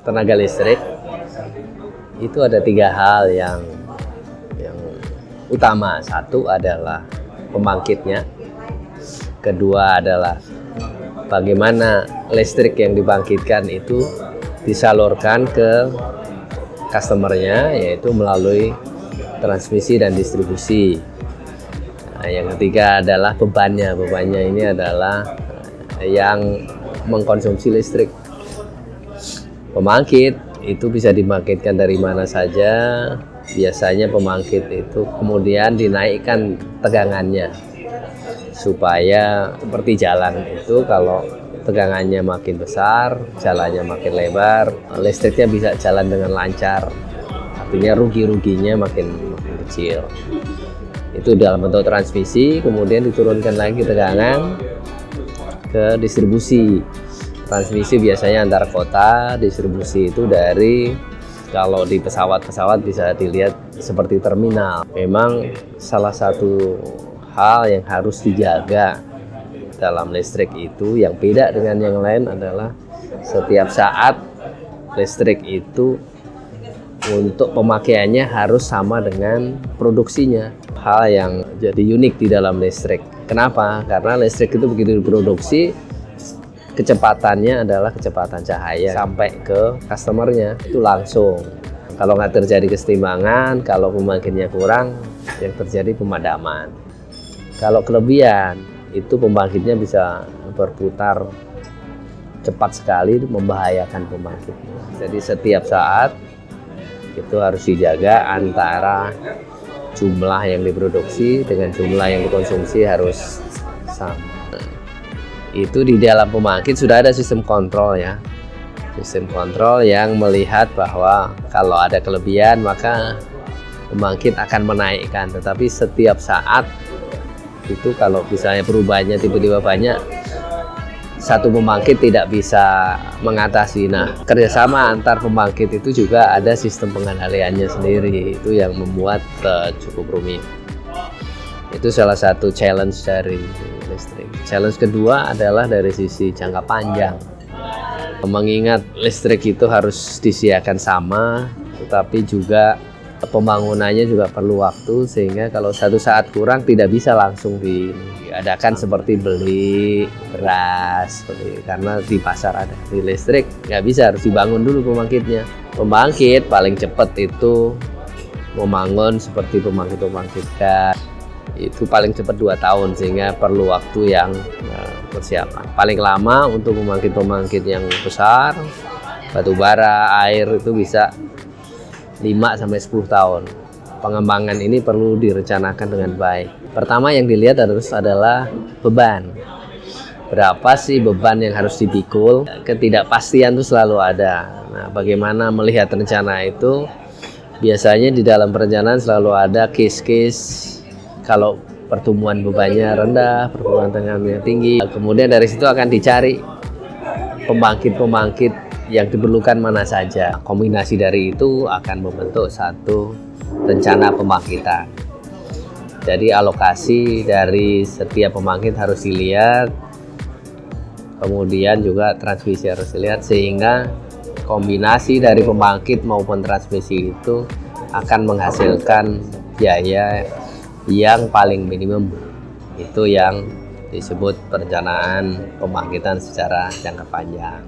tenaga listrik itu ada 3 hal yang utama. Satu adalah pembangkitnya, kedua adalah bagaimana listrik yang dibangkitkan itu disalurkan ke customernya, yaitu melalui transmisi dan distribusi. Nah, yang ketiga adalah bebannya. Bebannya ini adalah yang mengkonsumsi listrik. Pembangkit itu bisa dibangkitkan dari mana saja. Biasanya pembangkit itu kemudian dinaikkan tegangannya supaya seperti jalan itu, kalau tegangannya makin besar, jalannya makin lebar, listriknya bisa jalan dengan lancar. Artinya rugi-ruginya makin kecil. Itu dalam bentuk transmisi, kemudian diturunkan lagi tegangan ke distribusi. Transmisi biasanya antar kota, distribusi itu dari, kalau di pesawat-pesawat bisa dilihat seperti terminal. Memang salah satu hal yang harus dijaga dalam listrik itu, yang beda dengan yang lain adalah setiap saat listrik itu untuk pemakaiannya harus sama dengan produksinya. Hal yang jadi unik di dalam listrik. Kenapa? Karena listrik itu begitu diproduksi, kecepatannya adalah kecepatan cahaya sampai ke customernya itu langsung. Kalau nggak terjadi kesetimbangan, kalau pembangkitnya kurang, yang terjadi pemadaman. Kalau kelebihan, itu pembangkitnya bisa berputar cepat sekali, itu membahayakan pembangkitnya. Jadi setiap saat itu harus dijaga antara jumlah yang diproduksi dengan jumlah yang dikonsumsi harus sama. Itu di dalam pembangkit sudah ada sistem kontrol ya. Sistem kontrol yang melihat bahwa kalau ada kelebihan maka pembangkit akan menaikkan. Tetapi setiap saat itu kalau misalnya perubahannya tiba-tiba banyak, satu pembangkit tidak bisa mengatasi. Nah, kerjasama antar pembangkit itu juga ada sistem pengendaliannya sendiri. Itu yang membuat cukup rumit. Itu salah satu challenge dari listrik. Challenge kedua adalah dari sisi jangka panjang. Mengingat listrik itu harus disediakan sama, tetapi juga pembangunannya juga perlu waktu, sehingga kalau satu saat kurang tidak bisa langsung diadakan seperti beli beras, karena di pasar ada. Di listrik nggak bisa, harus dibangun dulu pembangkitnya. Pembangkit paling cepat itu membangun seperti pembangkit gas. Itu paling cepat 2 tahun, sehingga perlu waktu yang persiapan. Paling lama untuk pembangkit-pembangkit yang besar, batu bara, air, itu bisa 5-10 tahun. Pengembangan ini perlu direncanakan dengan baik. Pertama yang dilihat adalah beban. Berapa sih beban yang harus dipikul? Ketidakpastian itu selalu ada. Nah, bagaimana melihat rencana itu? Biasanya di dalam perencanaan selalu ada case-case. Kalau pertumbuhan bebannya rendah, pertumbuhan tegangannya tinggi, kemudian dari situ akan dicari pembangkit-pembangkit yang diperlukan mana saja. Kombinasi dari itu akan membentuk satu rencana pembangkitan. Jadi alokasi dari setiap pembangkit harus dilihat, kemudian juga transmisi harus dilihat, sehingga kombinasi dari pembangkit maupun transmisi itu akan menghasilkan biaya yang paling minimum. Itu yang disebut perencanaan pembangkitan secara jangka panjang.